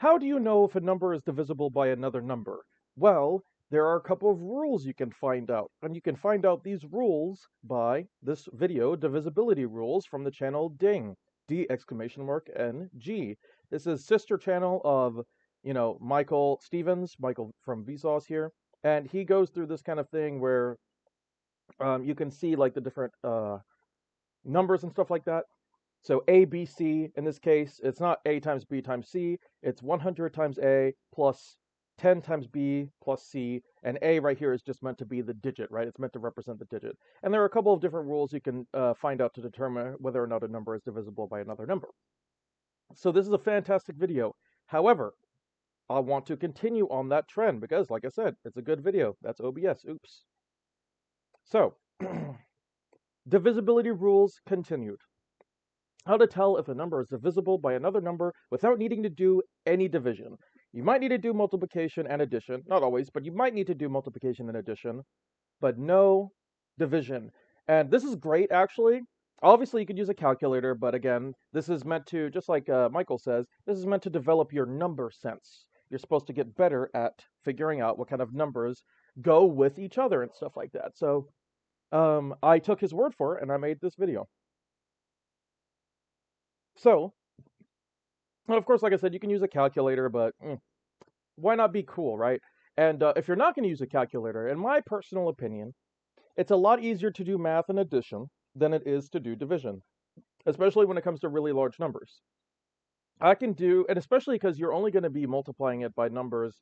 How do you know if a number is divisible by another number? Well, there are a couple of rules you can find out, and you can find out these rules by this video, Divisibility Rules, from the channel Ding, D exclamation mark N G. This is sister channel of, Michael Stevens, Michael from Vsauce here, and he goes through this kind of thing where you can see like the different numbers and stuff like that. So A, B, C, in this case, it's not A times B times C, it's 100 times A plus 10 times B plus C, and A right here is just meant to be the digit, right? It's meant to represent the digit. And there are a couple of different rules you can find out to determine whether or not a number is divisible by another number. So this is a fantastic video. However, I want to continue on that trend because, like I said, it's a good video. That's OBS. Oops. So, divisibility rules continued. How to tell if a number is divisible by another number without needing to do any division. You might need to do multiplication and addition, not always, but you might need to do multiplication and addition, but no division. And this is great, actually. Obviously, you could use a calculator, but again, this is meant to, just like Michael says, this is meant to develop your number sense. You're supposed to get better at figuring out what kind of numbers go with each other and stuff like that. So I took his word for it, and I made this video. So, well, of course, like I said, you can use a calculator, but why not be cool, right? And if you're not going to use a calculator, in my personal opinion, it's a lot easier to do math and addition than it is to do division, especially when it comes to really large numbers. I can do, and especially because you're only going to be multiplying it by numbers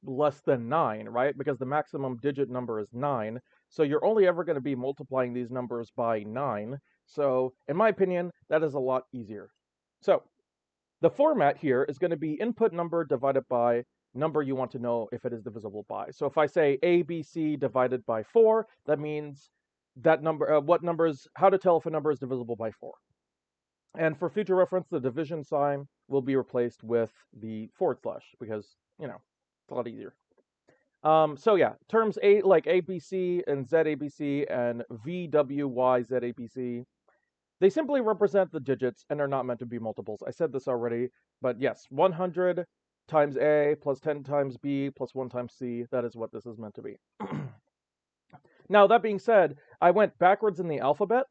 less than 9, right? Because the maximum digit number is 9. So you're only ever going to be multiplying these numbers by 9. So, in my opinion, that is a lot easier. So, the format here is going to be input number divided by number you want to know if it is divisible by. So if I say ABC divided by 4, that means that number, how to tell if a number is divisible by 4. And for future reference, the division sign will be replaced with the forward slash because, it's a lot easier. So yeah, terms A like ABC and ZABC and VWYZABC, they simply represent the digits and are not meant to be multiples. I said this already, but yes, 100 times A plus 10 times B plus 1 times C, that is what this is meant to be. Now, that being said, I went backwards in the alphabet.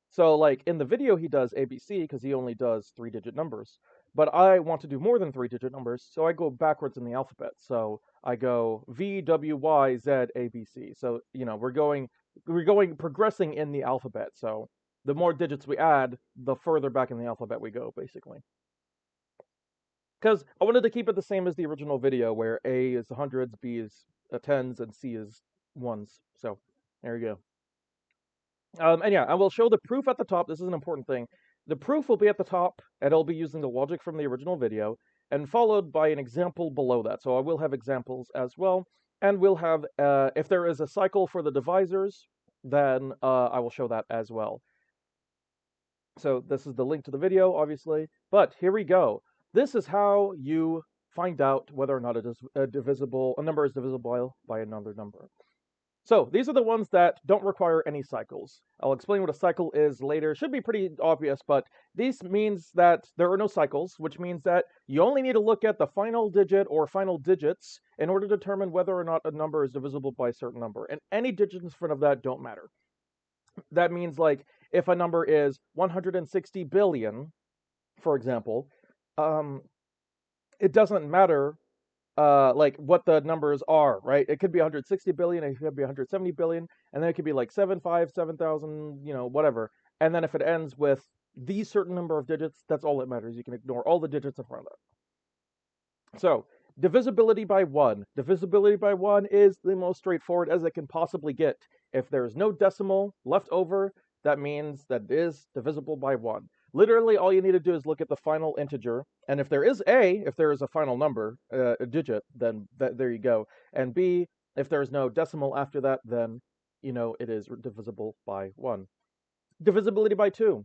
So like in the video, he does ABC because he only does 3-digit numbers. But I want to do more than 3-digit numbers, so I go backwards in the alphabet. So I go V, W, Y, Z, A, B, C. So, we're progressing in the alphabet. So the more digits we add, the further back in the alphabet we go, basically. Because I wanted to keep it the same as the original video, where A is hundreds, B is tens, and C is ones. So there you go. And yeah, I will show the proof at the top. This is an important thing. The proof will be at the top, and it'll be using the logic from the original video, and followed by an example below that. So I will have examples as well, and we'll have, if there is a cycle for the divisors, then I will show that as well. So this is the link to the video, obviously, but here we go. This is how you find out whether or not it is a number is divisible by another number. So these are the ones that don't require any cycles. I'll explain what a cycle is later. It should be pretty obvious, but this means that there are no cycles, which means that you only need to look at the final digit or final digits in order to determine whether or not a number is divisible by a certain number. And any digits in front of that don't matter. That means, like, if a number is 160 billion, for example, it doesn't matter like what the numbers are, right? It could be 160 billion, it could be 170 billion, and then it could be like 7,000, whatever. And then if it ends with these certain number of digits, that's all that matters. You can ignore all the digits in front of it. So, divisibility by 1. Divisibility by 1 is the most straightforward as it can possibly get. If there's no decimal left over, that means that it is divisible by 1. Literally, all you need to do is look at the final integer, and if there is a final number, a digit, then there you go. And B, if there's no decimal after that, then, it is divisible by 1. Divisibility by 2.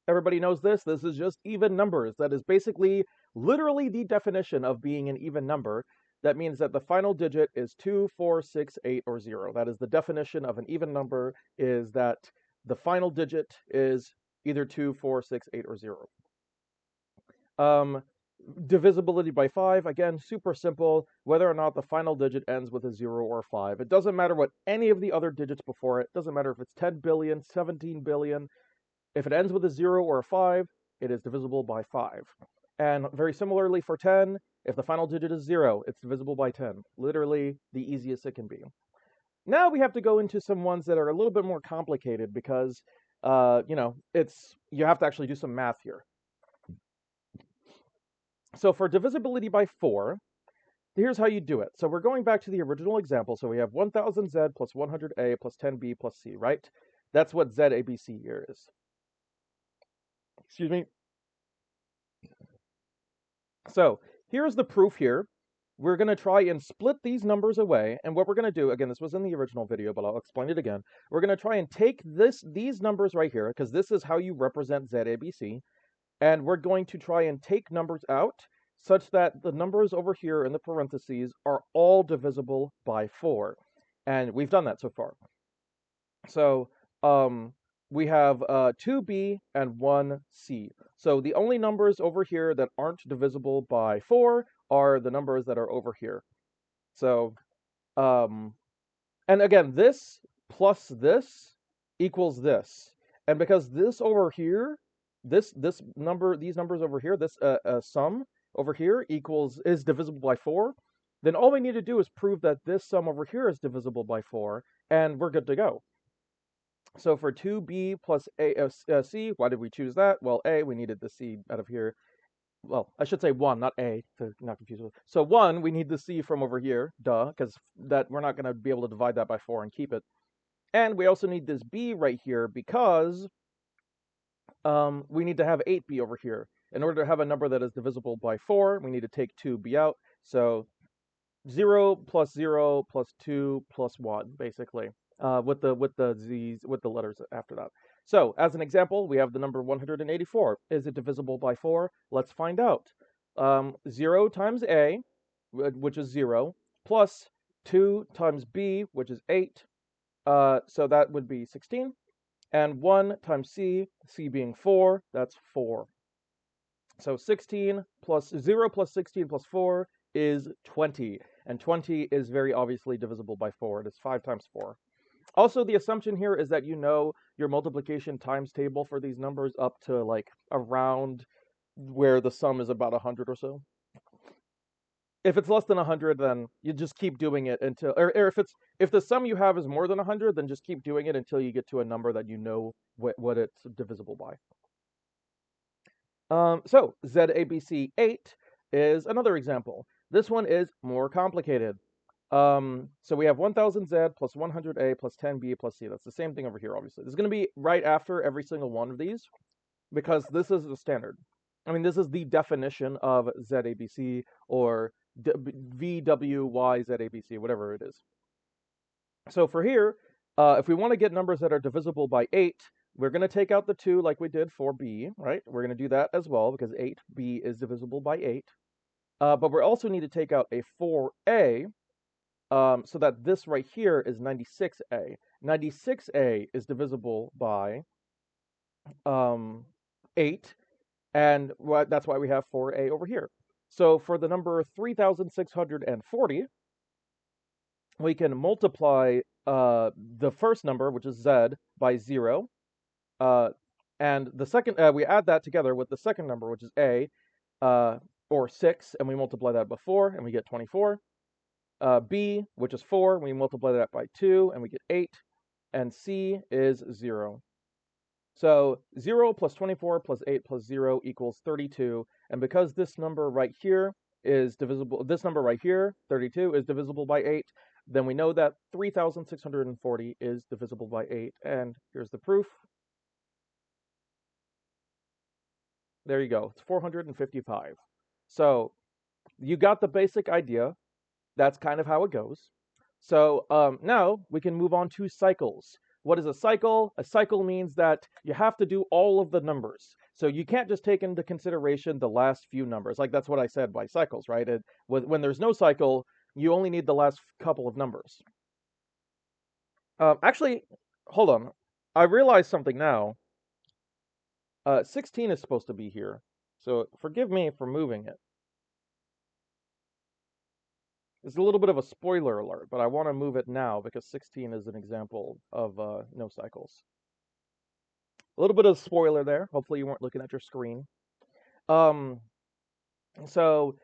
Everybody knows this. This is just even numbers. That is basically literally the definition of being an even number. That means that the final digit is 2, 4, 6, 8, or 0. That is the definition of an even number, is that the final digit is either 2, 4, 6, 8, or 0. Divisibility by 5, again, super simple, whether or not the final digit ends with a 0 or 5. It doesn't matter what any of the other digits before it, doesn't matter if it's 10 billion, 17 billion, if it ends with a 0 or a 5, it is divisible by 5. And very similarly for 10, if the final digit is 0, it's divisible by 10. Literally the easiest it can be. Now we have to go into some ones that are a little bit more complicated because, you have to actually do some math here. So for divisibility by 4, here's how you do it. So we're going back to the original example. So we have 1000Z plus 100A plus 10B plus C, right? That's what ZABC here is. Excuse me. So here's the proof here. We're going to try and split these numbers away. And what we're going to do, again, this was in the original video, but I'll explain it again. We're going to try and take these numbers right here, because this is how you represent ZABC. And we're going to try and take numbers out such that the numbers over here in the parentheses are all divisible by 4. And we've done that so far. So we have 2b and 1c. So the only numbers over here that aren't divisible by 4 are the numbers that are over here. So, and again, this plus this equals this. And because this over here, these numbers over here, this sum over here is divisible by 4, then all we need to do is prove that this sum over here is divisible by 4, and we're good to go. So for 2b plus c, why did we choose that? Well, we needed the c out of here. Well, I should say 1, not a, to not confuse it. So 1, we need the c from over here, duh, because that we're not going to be able to divide that by 4 and keep it. And we also need this b right here because we need to have 8b over here. In order to have a number that is divisible by 4, we need to take 2b out. So 0 plus 0 plus 2 plus 1, basically, with the letters after that. So, as an example, we have the number 184. Is it divisible by 4? Let's find out. 0 times a, which is 0, plus 2 times b, which is 8. So that would be 16. And 1 times c, c being 4, that's 4. So 16 plus 0 plus 16 plus 4 is 20. And 20 is very obviously divisible by 4. It is 5 times 4. Also, the assumption here is that you know your multiplication times table for these numbers up to like around where the sum is about 100 or so. If it's less than 100, then you just keep doing it until, or if the sum you have is more than 100, then just keep doing it until you get to a number that you know what it's divisible by. So ZABC 8 is another example. This one is more complicated. So we have 1000Z plus 100A plus 10B plus C. That's the same thing over here, obviously. This is going to be right after every single one of these because this is the standard. I mean, this is the definition of ZABC or VWYZABC, whatever it is. So for here, if we want to get numbers that are divisible by 8, we're going to take out the 2 like we did for B, right? We're going to do that as well because 8B is divisible by 8. But we also need to take out a 4A so that this right here is 96A. 96A is divisible by 8, and that's why we have 4A over here. So for the number 3,640, we can multiply the first number, which is Z, by 0. And the second, we add that together with the second number, which is A, or 6, and we multiply that by 4, and we get 24. B, which is 4, we multiply that by 2, and we get 8. And C is 0. So 0 plus 24 plus 8 plus 0 equals 32. And because this number right here is divisible, this number right here, 32, is divisible by 8, then we know that 3,640 is divisible by 8. And here's the proof. There you go. It's 455. So you got the basic idea. That's kind of how it goes. So now we can move on to cycles. What is a cycle? A cycle means that you have to do all of the numbers. So you can't just take into consideration the last few numbers. Like that's what I said by cycles, right? When there's no cycle, you only need the last couple of numbers. Actually, hold on. I realized something now. 16 is supposed to be here. So forgive me for moving it. It's a little bit of a spoiler alert, but I want to move it now because 16 is an example of no cycles. A little bit of spoiler there. Hopefully you weren't looking at your screen. Um, so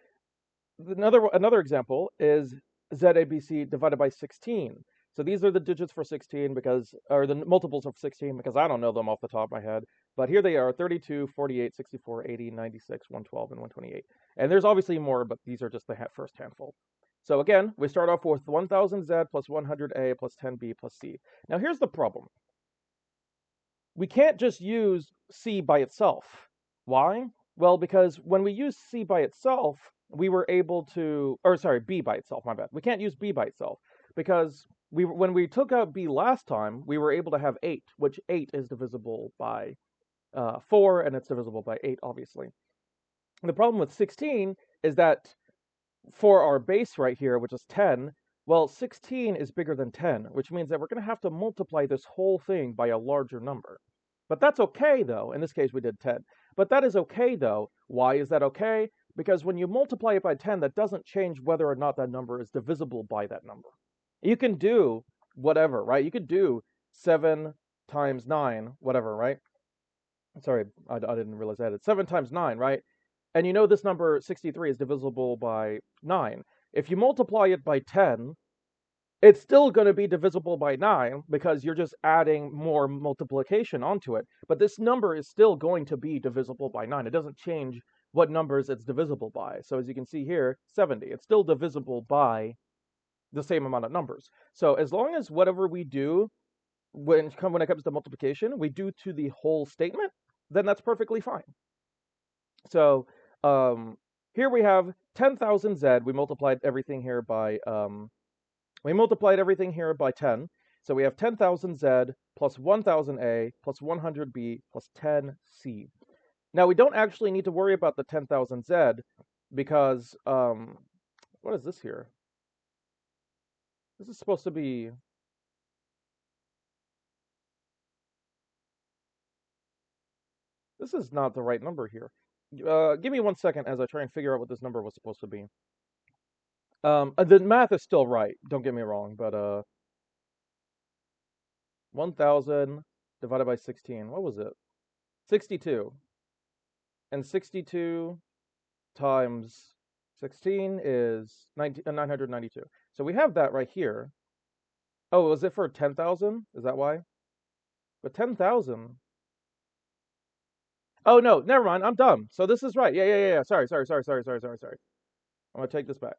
another example is ZABC divided by 16. So these are the digits for 16 because, or the multiples of 16 because I don't know them off the top of my head. But here they are, 32, 48, 64, 80, 96, 112, and 128. And there's obviously more, but these are just the first handful. So again, we start off with 1000Z plus 100A plus 10B plus C. Now here's the problem. We can't just use C by itself. Why? Well, because when we use C by itself, we were able to, or sorry, B by itself, my bad. We can't use B by itself because when we took out B last time, we were able to have 8, which 8 is divisible by 4, and it's divisible by 8, obviously. And the problem with 16 is that for our base right here, which is 10, well, 16 is bigger than 10, which means that we're going to have to multiply this whole thing by a larger number. But that's okay, though. In this case, we did 10. But that is okay, though. Why is that okay? Because when you multiply it by 10, that doesn't change whether or not that number is divisible by that number. You can do whatever, right? You could do 7 times 9, whatever, right? Sorry, I didn't realize that. It's 7 times 9, right? And you know this number 63 is divisible by 9. If you multiply it by 10, it's still going to be divisible by 9 because you're just adding more multiplication onto it. But this number is still going to be divisible by 9. It doesn't change what numbers it's divisible by. So as you can see here, 70. It's still divisible by the same amount of numbers. So as long as whatever we do when it comes to multiplication, we do to the whole statement, then that's perfectly fine. So here we have 10,000Z. We multiplied everything here by 10. So we have 10,000Z plus 1,000A plus 100B plus 10C. Now we don't actually need to worry about the 10,000Z because what is this here? This is supposed to be. This is not the right number here. Give me 1 second as I try and figure out what this number was supposed to be. The math is still right, don't get me wrong, but 1,000 divided by 16, what was it? 62. And 62 times 16 is 992. So we have that right here. Oh, was it for 10,000? Is that why? But 10,000. Oh no, never mind. I'm dumb. So this is right. Yeah. Sorry. I'm gonna take this back.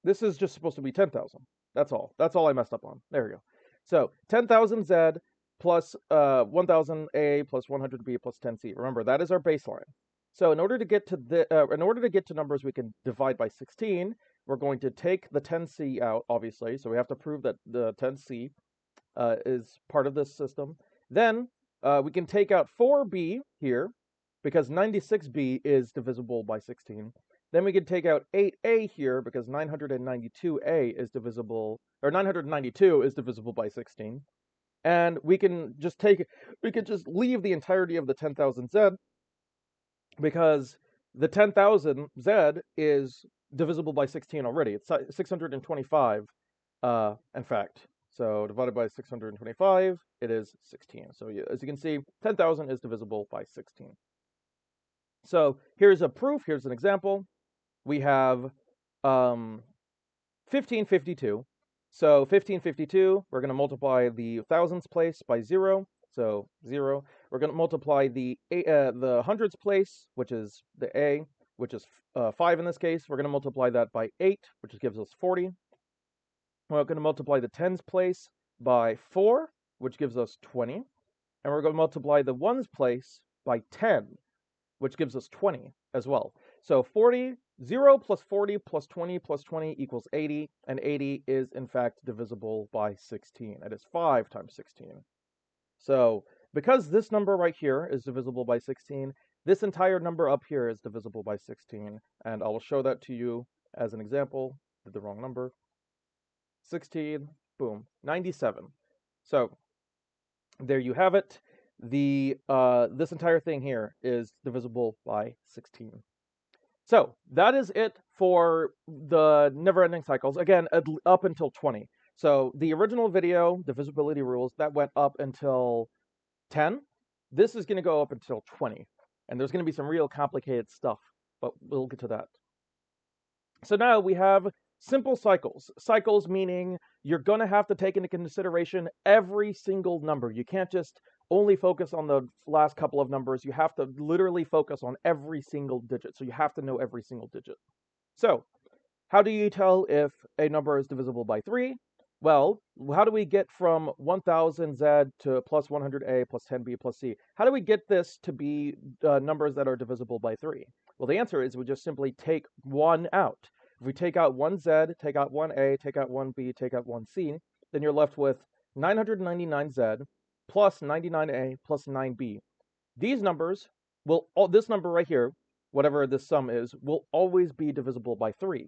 This is just supposed to be 10,000. That's all. That's all I messed up on. There we go. So 10,000Z plus 1,000A plus 100B plus 10C. Remember, that is our baseline. So in order to get to numbers we can divide by 16, we're going to take the 10C out, obviously. So we have to prove that the 10C is part of this system. Then we can take out 4B here because 96B is divisible by 16. Then we can take out 8A here because 992A is divisible, or 992 is divisible by 16. And we can just leave the entirety of the 10,000Z because the 10,000Z is divisible by 16 already. It's 625, in fact. So divided by 625, it is 16. So as you can see, 10,000 is divisible by 16. So here's a proof. Here's an example. We have 1552. So 1552, we're going to multiply the thousands place by 0. So 0. We're going to multiply the hundreds place, which is the A, which is 5 in this case. We're going to multiply that by 8, which gives us 40. We're going to multiply the tens place by 4, which gives us 20. And we're going to multiply the ones place by 10, which gives us 20 as well. So 0 plus 40 plus 20 plus 20 equals 80, and 80 is in fact divisible by 16. That is 5 times 16. So because this number right here is divisible by 16, this entire number up here is divisible by 16, and I will show that to you as an example. Did the wrong number. 16, boom, 97. So there you have it. This entire thing here is divisible by 16. So that is it for the never-ending cycles. Again, up until 20. So the original video, divisibility rules, that went up until 10. This is going to go up until 20. And there's going to be some real complicated stuff, but we'll get to that. So now we have simple cycles. Cycles meaning you're going to have to take into consideration every single number. You can't just only focus on the last couple of numbers. You have to literally focus on every single digit. So you have to know every single digit. So how do you tell if a number is divisible by 3? Well, how do we get from 1000z to plus 100a plus 10b plus c? How do we get this to be numbers that are divisible by 3? Well, the answer is we just simply take 1 out. If we take out 1z, take out 1a, take out 1b, take out 1c, then you're left with 999z plus 99a plus 9b. These numbers this number right here, whatever this sum is, will always be divisible by 3.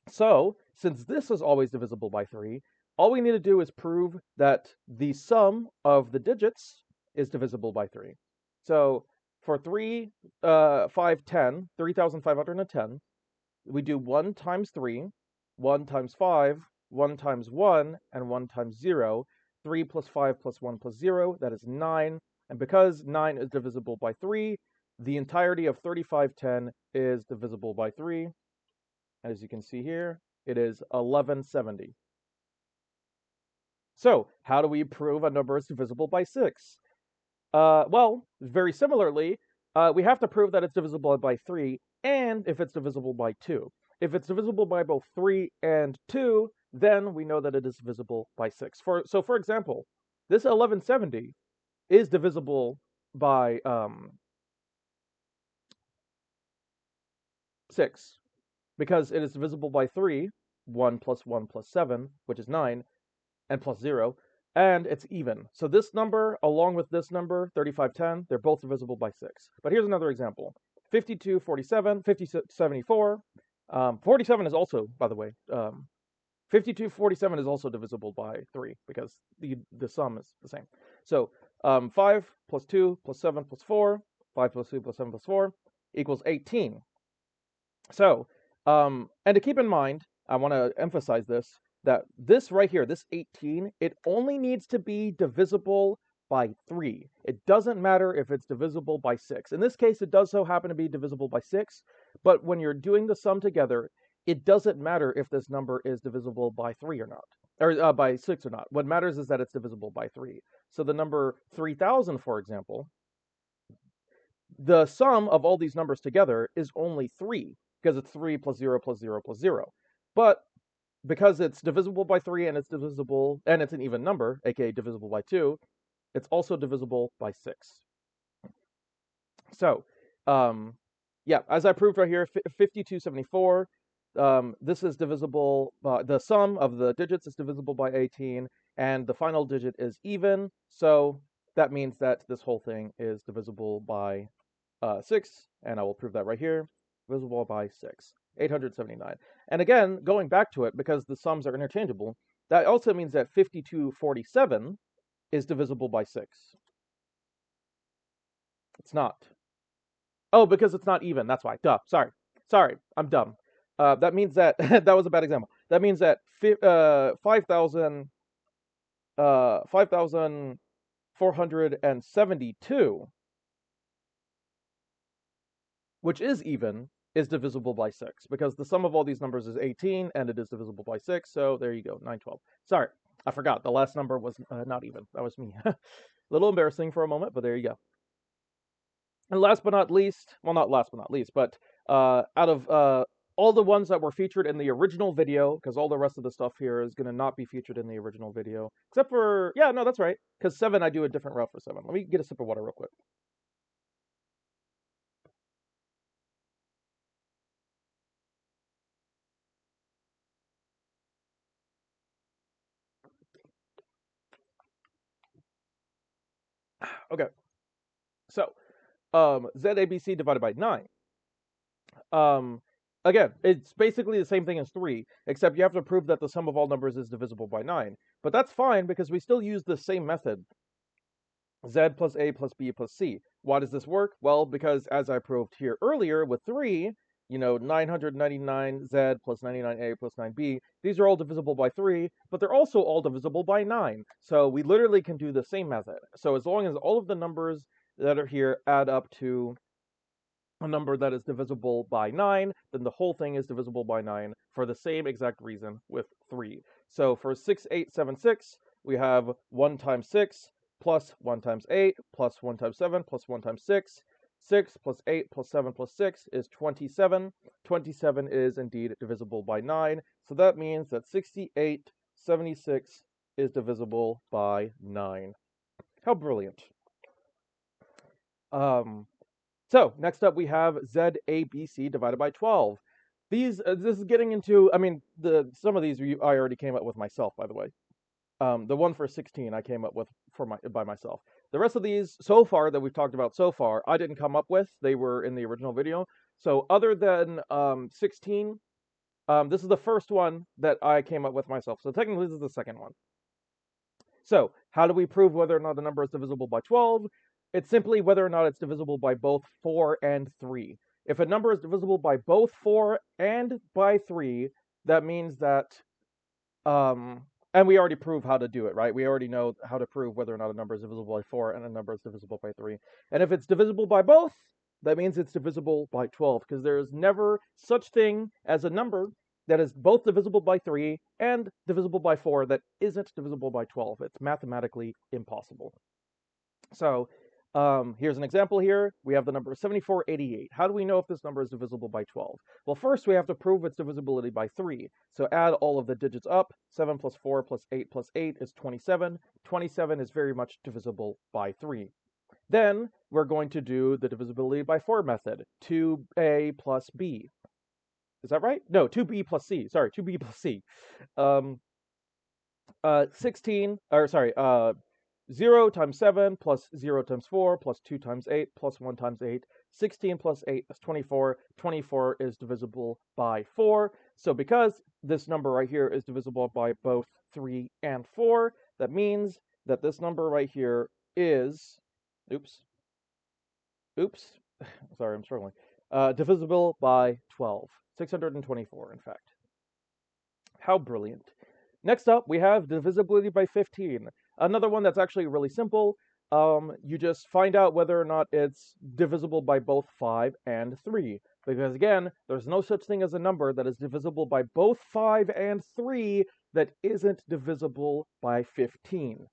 So, since this is always divisible by 3, all we need to do is prove that the sum of the digits is divisible by 3. So, for 3, 5, 10, 3,510, we do 1 times 3, 1 times 5, 1 times 1, and 1 times 0. 3 plus 5 plus 1 plus 0, that is 9. And because 9 is divisible by 3, the entirety of 3510 is divisible by 3. As you can see here, it is 1170. So, how do we prove a number is divisible by 6? Well, very similarly, we have to prove that it's divisible by 3, and if it's divisible by 2. If it's divisible by both 3 and 2, then we know that it is divisible by 6. So, for example, this 1170 is divisible by 6. Because it is divisible by 3, 1 plus 1 plus 7, which is 9, and plus 0, and it's even. So this number, along with this number, 3510, they're both divisible by 6. But here's another example. 5247, 5074, 47 is also, by the way, 5247 is also divisible by 3, because the sum is the same. So 5 plus 2 plus 7 plus 4, 5 plus 2 plus 7 plus 4, equals 18. So, and to keep in mind, I want to emphasize this, that this right here, this 18, it only needs to be divisible by 3. It doesn't matter if it's divisible by 6. In this case, it does so happen to be divisible by 6, but when you're doing the sum together, it doesn't matter if this number is divisible by 3 or not, or by 6 or not. What matters is that it's divisible by 3. So the number 3000, for example, the sum of all these numbers together is only 3, because it's 3 plus 0 plus 0 plus 0. But because it's divisible by 3 and it's an even number, aka divisible by 2, it's also divisible by 6. So, yeah, as I proved right here, 5274, this is divisible, the sum of the digits is divisible by 18, and the final digit is even, so that means that this whole thing is divisible by 6, and I will prove that right here. Divisible by 6, 879. And again, going back to it, because the sums are interchangeable, that also means that 5247 is divisible by 6. It's not. Oh, because it's not even, that's why. Duh, sorry, I'm dumb. That means that, that was a bad example. That means that 5,472, which is even, is divisible by 6, because the sum of all these numbers is 18, and it is divisible by 6, so there you go, 912. Sorry, I forgot, the last number was not even. That was me. A little embarrassing for a moment, but there you go. And last but not least, well, not last but not least, but out of all the ones that were featured in the original video, because all the rest of the stuff here is going to not be featured in the original video, except for, yeah, no, that's right, because 7, I do a different route for 7. Let me get a sip of water real quick. Okay, so ZABC divided by 9. Again, it's basically the same thing as 3, except you have to prove that the sum of all numbers is divisible by 9. But that's fine, because we still use the same method, Z plus A plus B plus C. Why does this work? Well, because as I proved here earlier with 3, 999z plus 99a plus 9b, these are all divisible by 3, but they're also all divisible by 9. So we literally can do the same method. So as long as all of the numbers that are here add up to a number that is divisible by 9, then the whole thing is divisible by 9 for the same exact reason with 3. So for 6876, we have 1 times 6 plus 1 times 8 plus 1 times 7 plus 1 times 6. 6 plus 8 plus 7 plus 6 is 27. 27 is indeed divisible by 9. So that means that 6876 is divisible by 9. How brilliant. So next up we have ZABC divided by 12. This is getting into, I mean, some of these I already came up with myself, by the way. The one for 16 I came up with by myself. The rest of these so far that we've talked about so far, I didn't come up with. They were in the original video. So other than 16, this is the first one that I came up with myself. So technically this is the second one. So how do we prove whether or not a number is divisible by 12? It's simply whether or not it's divisible by both 4 and 3. If a number is divisible by both 4 and by 3, that means that, and we already proved how to do it, right? We already know how to prove whether or not a number is divisible by 4 and a number is divisible by 3. And if it's divisible by both, that means it's divisible by 12, because there is never such thing as a number that is both divisible by 3 and divisible by 4 that isn't divisible by 12. It's mathematically impossible. So here's an example here. We have the number 7488. How do we know if this number is divisible by 12? Well, first we have to prove its divisibility by 3. So add all of the digits up. 7 plus 4 plus 8 plus 8 is 27. 27 is very much divisible by 3. Then we're going to do the divisibility by 4 method. 2a plus b. Is that right? No, 2b plus c. Sorry, 2b plus c. 0 times 7 plus 0 times 4 plus 2 times 8 plus 1 times 8. 16 plus 8 is 24. 24 is divisible by 4. So because this number right here is divisible by both 3 and 4, that means that this number right here is, sorry, I'm struggling, divisible by 12. 624, in fact. How brilliant. Next up, we have divisibility by 15. Another one that's actually really simple. You just find out whether or not it's divisible by both 5 and 3. Because again, there's no such thing as a number that is divisible by both 5 and 3 that isn't divisible by 15.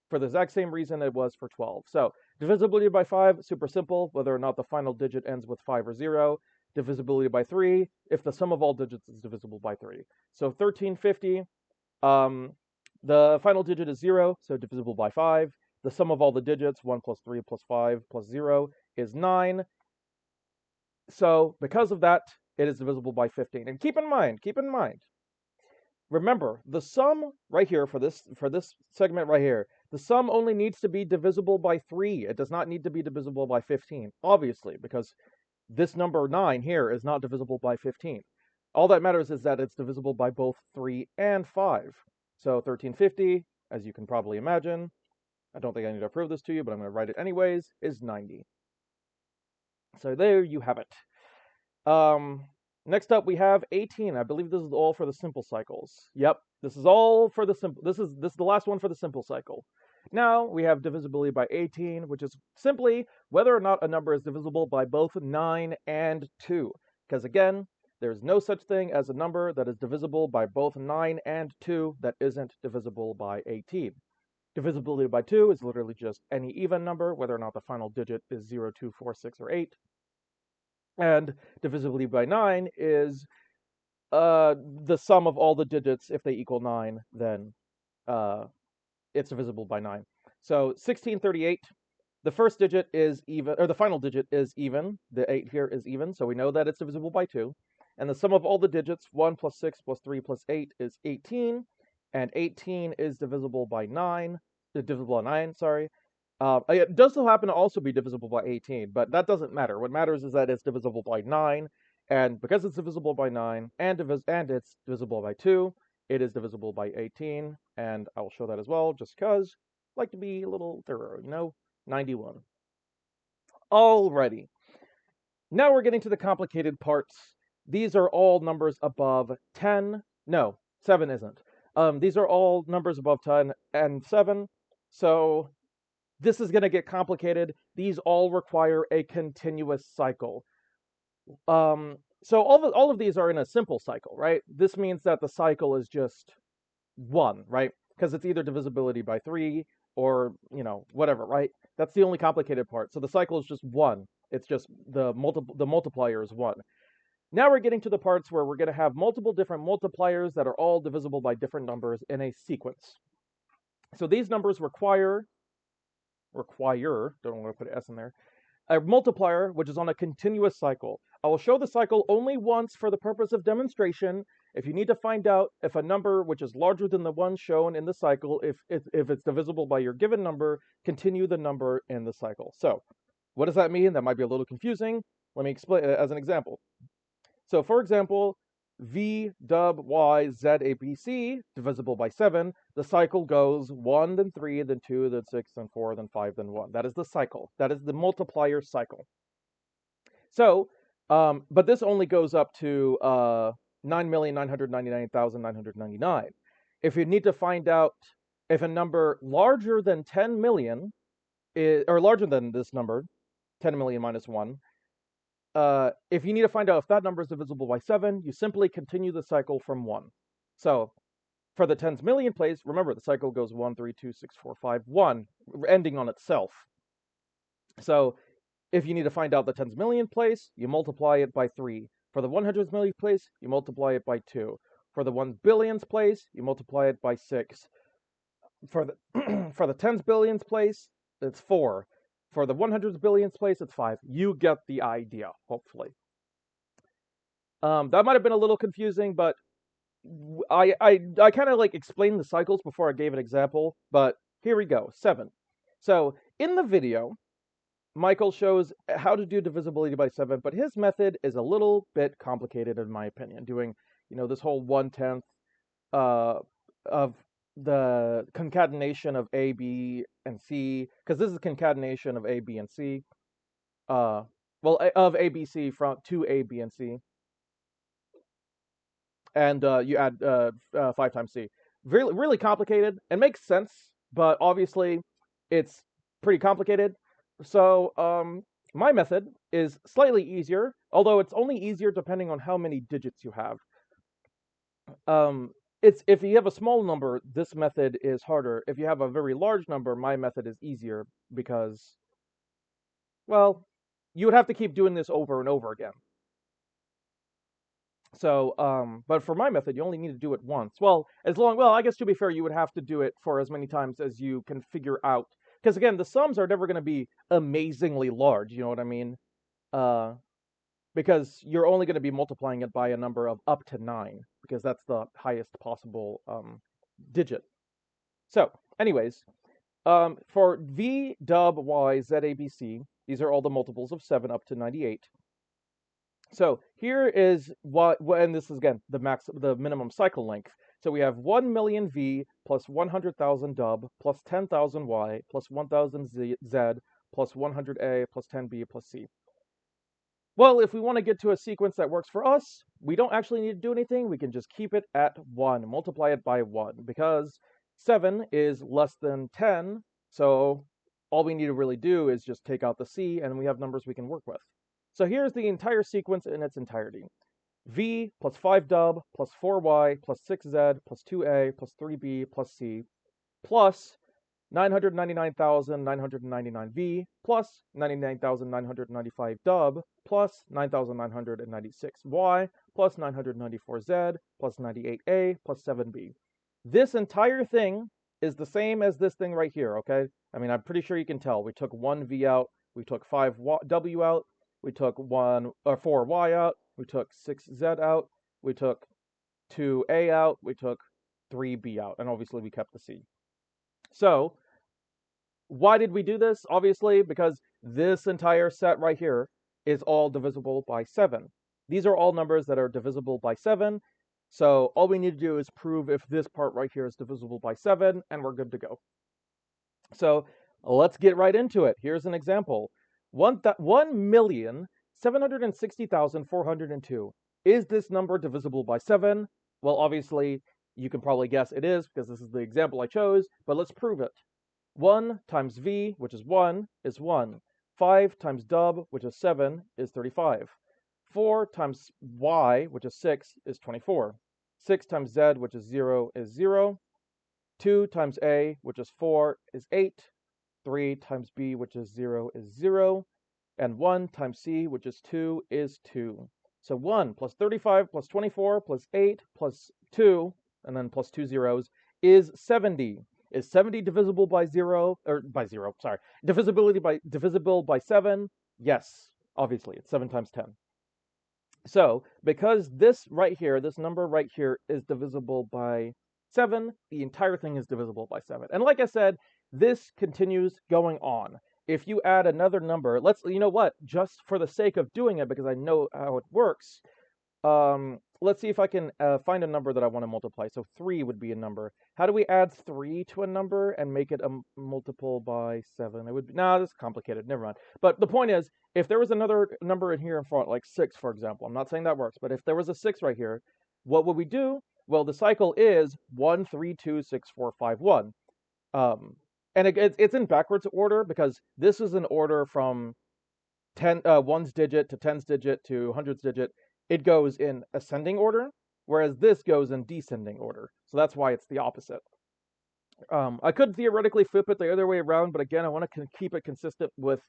For the exact same reason it was for 12. So, divisibility by 5, super simple, whether or not the final digit ends with 5 or 0. Divisibility by 3, if the sum of all digits is divisible by 3. So 1350, the final digit is 0, so divisible by 5. The sum of all the digits, 1 plus 3 plus 5 plus 0, is 9. So because of that, it is divisible by 15. And keep in mind, remember, the sum right here for this segment right here, the sum only needs to be divisible by 3. It does not need to be divisible by 15, obviously, because this number 9 here is not divisible by 15. All that matters is that it's divisible by both 3 and 5. So 1350, as you can probably imagine, I don't think I need to prove this to you, but I'm going to write it anyways, is 90. So there you have it. Next up we have 18. I believe this is all for the simple cycles. Yep, this is all for the simple. This is the last one for the simple cycle. Now we have divisibility by 18, which is simply whether or not a number is divisible by both 9 and 2. Because again, there's no such thing as a number that is divisible by both 9 and 2 that isn't divisible by 18. Divisibility by 2 is literally just any even number, whether or not the final digit is 0, 2, 4, 6, or 8. And divisibility by 9 is the sum of all the digits. If they equal 9, then it's divisible by 9. So 1638, the first digit is even, or the final digit is even. The 8 here is even, so we know that it's divisible by 2. And the sum of all the digits, 1 plus 6 plus 3 plus 8, is 18. And 18 is divisible by 9. Divisible by 9, sorry. It does still happen to also be divisible by 18, but that doesn't matter. What matters is that it's divisible by 9. And because it's divisible by 9 and it's divisible by 2, it is divisible by 18, and I will show that as well, just because I like to be a little thorough, 91. Alrighty. Now we're getting to the complicated parts. These are all numbers above 10. No, 7 isn't. These are all numbers above 10 and 7. So this is going to get complicated. These all require a continuous cycle. So all of these are in a simple cycle, right? This means that the cycle is just 1, right? Because it's either divisibility by 3 or, whatever, right? That's the only complicated part. So the cycle is just 1. It's just the multiplier is 1. Now we're getting to the parts where we're going to have multiple different multipliers that are all divisible by different numbers in a sequence. So these numbers require, don't want to put an S in there, a multiplier which is on a continuous cycle. I will show the cycle only once for the purpose of demonstration. If you need to find out if a number which is larger than the one shown in the cycle, if it's divisible by your given number, continue the number in the cycle. So what does that mean? That might be a little confusing. Let me explain as an example. So for example, v dub y z a b c divisible by 7, the cycle goes 1, then 3, then 2, then 6, then 4, then 5, then 1. That is the cycle. That is the multiplier cycle. So, but this only goes up to 9,999,999. If you need to find out if a number larger than 10 million or larger than this number, 10 million minus 1, if you need to find out if that number is divisible by 7, you simply continue the cycle from 1. So for the tens million place, remember the cycle goes 1, 3, 2, 6, 4, 5, 1, ending on itself. So if you need to find out the tens million place, you multiply it by 3. For the 100th millionth place, you multiply it by 2. For the 1 billionth place, you multiply it by 6. For the for the tens billionth place, it's 4. For the 100th billionth place, it's 5. You get the idea, hopefully. That might have been a little confusing, but I kind of like explained the cycles before I gave an example, but here we go, 7. So in the video, Michael shows how to do divisibility by 7, but his method is a little bit complicated in my opinion, doing, this whole 1/10 of the concatenation of A, B, and C, because this is concatenation of A, B, and C. Of A, B, C to A, B, and C. And you add 5 times C. Really, really complicated. It makes sense, but obviously it's pretty complicated. So my method is slightly easier, although it's only easier depending on how many digits you have. It's if you have a small number, this method is harder. If you have a very large number, my method is easier because, well, you would have to keep doing this over and over again. So, but for my method, you only need to do it once. Well, I guess to be fair, you would have to do it for as many times as you can figure out. Because again, the sums are never going to be amazingly large, you know what I mean? Because you're only going to be multiplying it by a number of up to 9, because that's the highest possible digit. So, anyways, for v dub y z a b c, these are all the multiples of 7 up to 98. So here is and this is again the minimum cycle length. So we have 1 million v plus 100,000 dub plus 10,000 y plus 1,000 z plus 100 a plus 10 b plus c. Well, if we want to get to a sequence that works for us, we don't actually need to do anything. We can just keep it at 1, multiply it by 1, because 7 is less than 10. So all we need to really do is just take out the c, and we have numbers we can work with. So here's the entire sequence in its entirety. V plus 5 dub plus 4y plus 6z plus 2a plus 3b plus c plus 999,999 V plus 99,995 dub plus 9,996 Y plus 994 Z plus 98A plus 7B. This entire thing is the same as this thing right here, okay? I mean, I'm pretty sure you can tell. We took 1 V out, we took 5 W out, we took 4 Y out, we took 6 Z out, we took 2 A out, we took 3 B out, and obviously we kept the C. So, why did we do this? Obviously, because this entire set right here is all divisible by 7. These are all numbers that are divisible by 7. So all we need to do is prove if this part right here is divisible by 7, and we're good to go. So let's get right into it. Here's an example. 1,760,402. Is this number divisible by 7? Well, obviously, you can probably guess it is because this is the example I chose, but let's prove it. 1 times v, which is 1, is 1. 5 times dub, which is 7, is 35. 4 times y, which is 6, is 24. 6 times z, which is 0, is 0. 2 times a, which is 4, is 8. 3 times b, which is 0, is 0. And 1 times c, which is 2, is 2. So 1 plus 35 plus 24 plus 8 plus 2, and then plus 2 zeros, is 70. Is 70 divisible by 0, or by 0, sorry, divisible by 7? Yes, obviously, it's 7 times 10. So, because this right here, this number right here is divisible by 7, the entire thing is divisible by 7. And like I said, this continues going on. If you add another number, you know what, just for the sake of doing it, because I know how it works, let's see if I can find a number that I want to multiply. So 3 would be a number. How do we add 3 to a number and make it a multiple by 7? It would be, no, this is complicated. Never mind. But the point is, if there was another number in here in front, like 6, for example, I'm not saying that works, but if there was a 6 right here, what would we do? Well, the cycle is 1, 3, 2, 6, 4, 5, 1. And it's in backwards order because this is an order from 1's digit to 10's digit to 100's digit. It goes in ascending order, whereas this goes in descending order. So that's why it's the opposite. I could theoretically flip it the other way around, but again, I want to keep it consistent with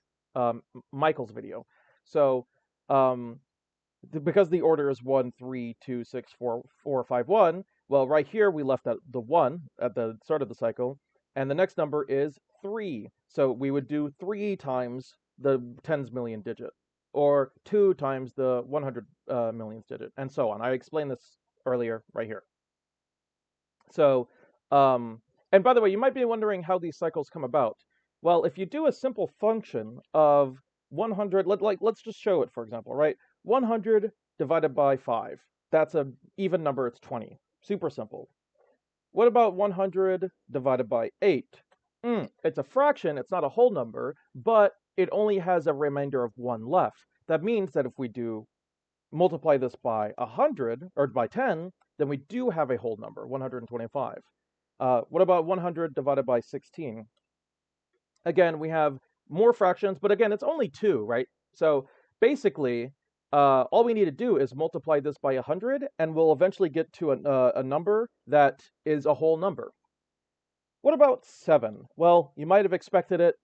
Michael's video. So because the order is 1, 3, 2, 6, 4, 4, 5, 1, well, right here we left out the 1 at the start of the cycle, and the next number is 3. So we would do 3 times the 10's million digit, or 2 times the 100 millionth digit, and so on. I explained this earlier right here. So, and by the way, you might be wondering how these cycles come about. Well, if you do a simple function of 100, let's just show it, for example, right? 100 divided by 5. That's an even number, it's 20. Super simple. What about 100 divided by 8? It's a fraction, it's not a whole number, but it only has a remainder of 1 left. That means that if we do multiply this by 100, or by 10, then we do have a whole number, 125. What about 100 divided by 16? Again, we have more fractions, but again, it's only 2, right? So basically, all we need to do is multiply this by 100, and we'll eventually get to a number that is a whole number. What about 7? Well, you might have expected it.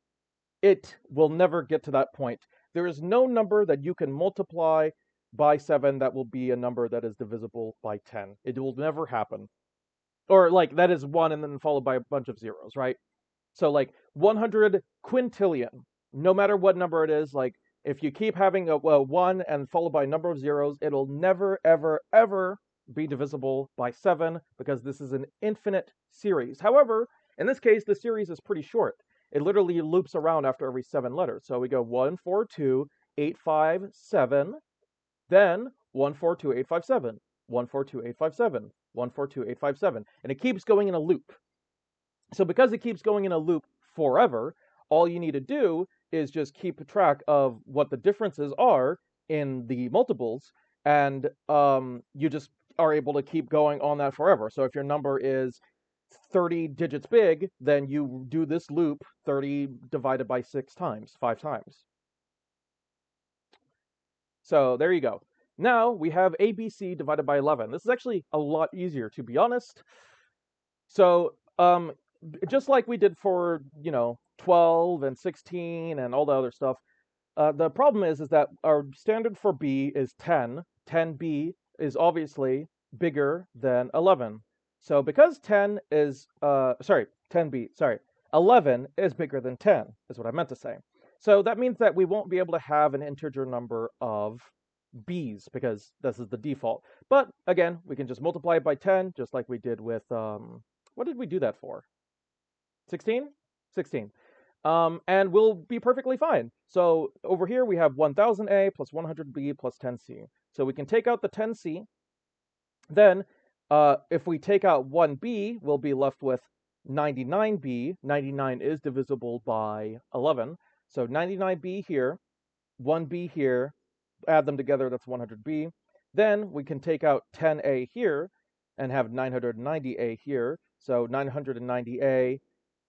It will never get to that point. There is no number that you can multiply by 7 that will be a number that is divisible by 10. It will never happen. Or like that is 1 and then followed by a bunch of zeros, right? So like 100 quintillion, no matter what number it is, like if you keep having a 1 and followed by a number of zeros, it'll never, ever, ever be divisible by 7 because this is an infinite series. However, in this case, the series is pretty short. It literally loops around after every 7 letters. So we go 1, 4, 2, 8, 5, 7, then 1, 4, 2, 8, 5, 7, 1, 4, 2, 8, 5, 7, 1, 4, 2, 8, 5, 7. And it keeps going in a loop. So because it keeps going in a loop forever, all you need to do is just keep track of what the differences are in the multiples, and you just are able to keep going on that forever. So if your number is 30 digits big, then you do this loop 30 divided by 6 times, 5 times. So there you go. Now we have ABC divided by 11. This is actually a lot easier, to be honest. So just like we did for, 12 and 16 and all the other stuff, the problem is that our standard for B is 10. 10B is obviously bigger than 11. So because 10B, 11 is bigger than 10, is what I meant to say. So that means that we won't be able to have an integer number of B's because this is the default. But again, we can just multiply it by 10, just like we did with, what did we do that for? 16? 16. And we'll be perfectly fine. So over here we have 1000A plus 100B plus 10C. So we can take out the 10C. Then if we take out 1B, we'll be left with 99B. 99 is divisible by 11. So 99B here 1b here, add them together, that's 100b. Then we can take out 10a here and have 990a here. So 990a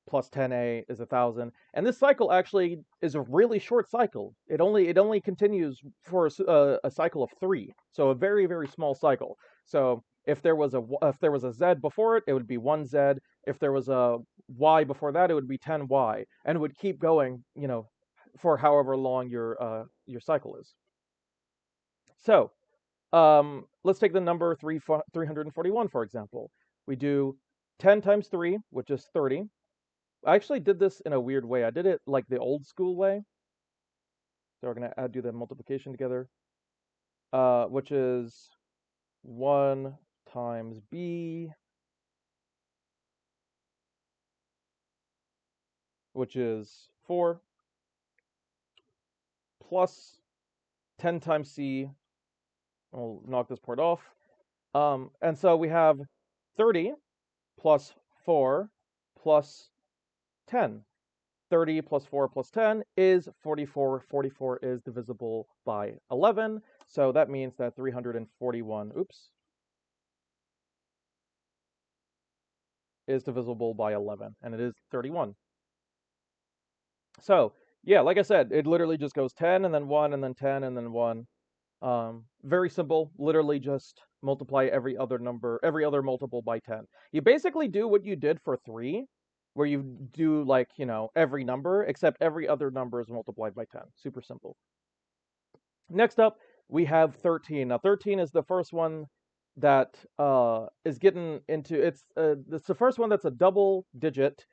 plus 10a is 1,000. And this cycle actually is a really short cycle. It only continues for a cycle of 3. So a very, very small cycle. So if there was a z before it, it would be 1z. If there was a y before that, it would be 10y, and it would keep going, for however long your cycle is. So let's take the number 341, for example. We do 10 times 3, which is 30. I actually did this in a weird way. I did it like the old school way. So we're going to do the multiplication together, which is 1 times b, which is 4, plus 10 times c. We'll knock this part off. And so we have 30 plus 4 plus 10. 30 plus 4 plus 10 is 44. 44 is divisible by 11. So that means that 341, is divisible by 11, and it is 31. So, yeah, like I said, it literally just goes 10 and then 1 and then 10 and then 1. Very simple. Literally just multiply every other multiple by 10. You basically do what you did for 3, where you do like, every number, except every other number is multiplied by 10. Super simple. Next up, we have 13. Now, 13 is the first one that is getting into, it's the first one that's a double digit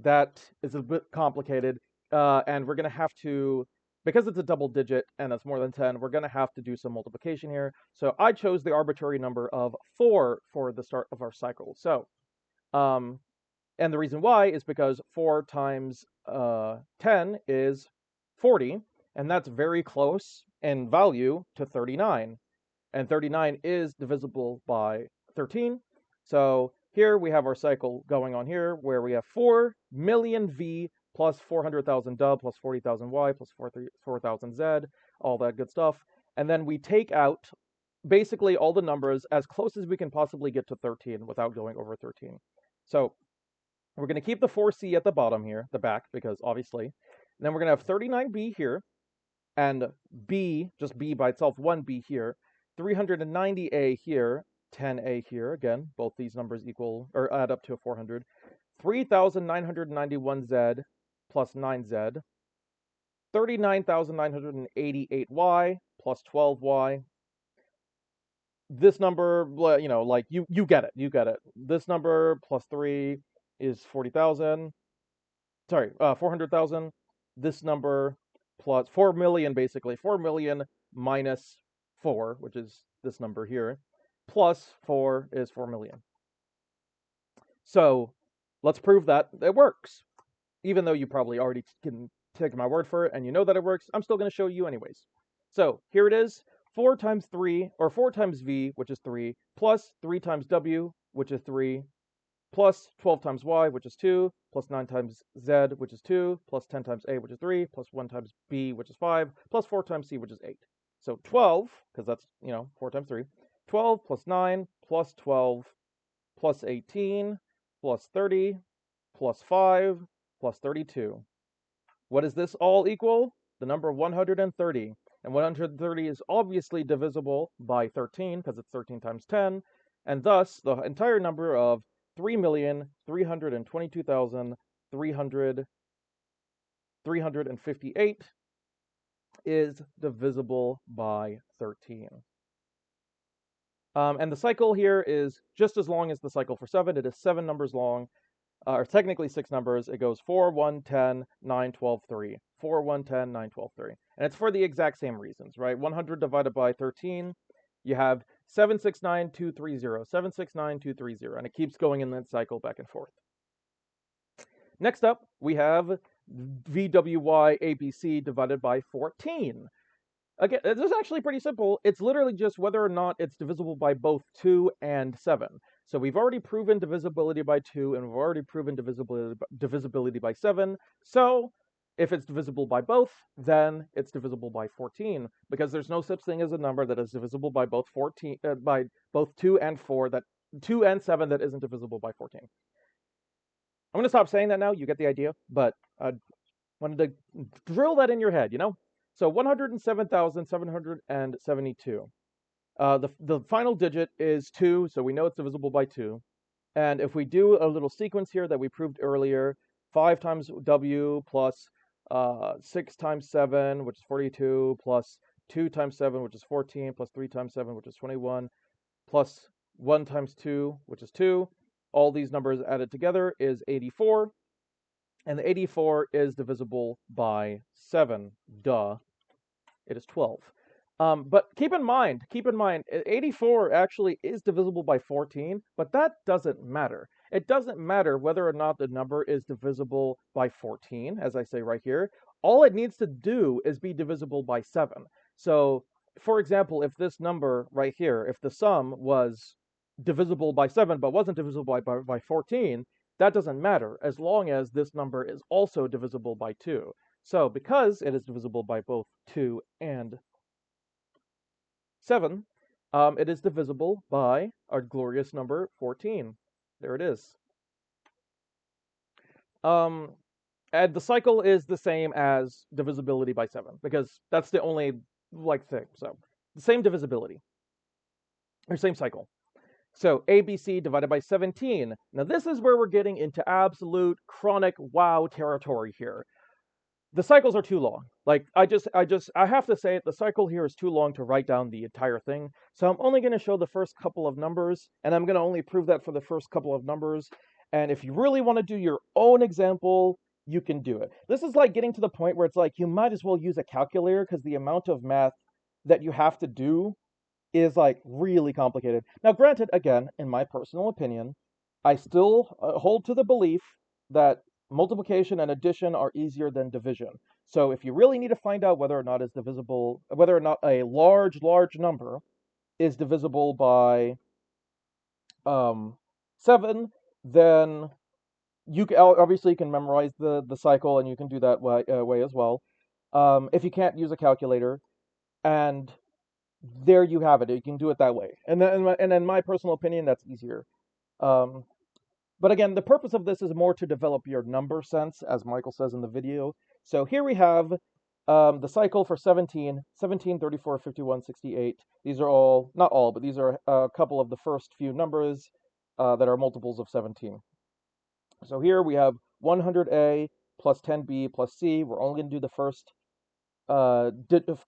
that is a bit complicated, and we're going to have to, because it's a double digit and it's more than 10, we're going to have to do some multiplication here. So I chose the arbitrary number of 4 for the start of our cycle. So, and the reason why is because 4 times 10 is 40, and that's very close in value to 39. And 39 is divisible by 13. So here we have our cycle going on here, where we have 4 million V plus 400,000 W plus 40,000 Y plus 4,000 Z, all that good stuff. And then we take out basically all the numbers as close as we can possibly get to 13 without going over 13. So we're going to keep the 4C at the bottom here, the back, because obviously. And then we're going to have 39B here, and B, just B by itself, 1B here, 390A here, 10A here. Again, both these numbers equal or add up to 400. 3,991Z plus 9Z. 39,988Y plus 12Y. This number, like you get it. You get it. This number plus 3 is 40,000. Sorry, 400,000. This number plus 4 million, basically. 4 million minus 4, which is this number here, plus 4 is 4 million. So let's prove that it works. Even though you probably already can take my word for it and you know that it works, I'm still going to show you anyways. So here it is. 4 times 3, or 4 times V, which is 3, plus 3 times W, which is 3, plus 12 times Y, which is 2, plus 9 times Z, which is 2, plus 10 times A, which is 3, plus 1 times B, which is 5, plus 4 times C, which is 8. So 12, because that's, 4 times 3, 12 plus 9 plus 12 plus 18 plus 30 plus 5 plus 32. What does this all equal? The number 130. And 130 is obviously divisible by 13, because it's 13 times 10, and thus the entire number of 3,322,358 is divisible by 13. And the cycle here is just as long as the cycle for 7. It is 7 numbers long, or technically 6 numbers. It goes 4, 1, 10, 9, 12, 3. 4, 1, 10, 9, 12, 3. And it's for the exact same reasons, right? 100 divided by 13, you have 769,230, 769,230, and it keeps going in that cycle back and forth. Next up, we have VWY ABC divided by 14. Again, this is actually pretty simple. It's literally just whether or not it's divisible by both 2 and 7. So we've already proven divisibility by 2, and we've already proven divisibility by 7. So If it's divisible by both, then it's divisible by 14, because there's no such thing as a number that is divisible by both 14 by both 2 and 4 that 2 and 7 that isn't divisible by 14. I'm going to stop saying that now. You get the idea, but I wanted to drill that in your head, you know? So 107,772. The final digit is 2, so we know it's divisible by 2. And if we do a little sequence here that we proved earlier, 5 times W plus 6 times 7, which is 42, plus 2 times 7, which is 14, plus 3 times 7, which is 21, plus 1 times 2, which is 2. All these numbers added together is 84. And the 84 is divisible by 7. Duh. It is 12. But keep in mind, 84 actually is divisible by 14, but that doesn't matter. It doesn't matter whether or not the number is divisible by 14, as I say right here. All it needs to do is be divisible by 7. So, for example, if this number right here, if the sum was divisible by 7 but wasn't divisible by 14, that doesn't matter as long as this number is also divisible by 2. So, because it is divisible by both 2 and 7, it is divisible by our glorious number 14. There it is. And the cycle is the same as divisibility by 7, because that's the only thing. So the same divisibility, or same cycle. So ABC divided by 17. Now this is where we're getting into absolute chronic wow territory here. The cycles are too long. Like I have to say it, the cycle here is too long to write down the entire thing. So I'm only going to show the first couple of numbers, and I'm going to only prove that for the first couple of numbers. And if you really want to do your own example, you can do it. This is like getting to the point where it's like you might as well use a calculator, because the amount of math that you have to do is like really complicated. Now, granted, again, in my personal opinion, I still hold to the belief that multiplication and addition are easier than division. So if you really need to find out whether or not it's divisible, whether or not a large number is divisible by 7, then you can, obviously you can memorize the cycle, and you can do that way as well. If you can't use a calculator, and there you have it. You can do it that way. And in my personal opinion, that's easier. Um, but again, the purpose of this is more to develop your number sense, as Michael says in the video. So here we have the cycle for 17, 34, 51, 68. These are all, not all, but these are a couple of the first few numbers that are multiples of 17. So here we have 100A plus 10B plus C. We're only going to do the first a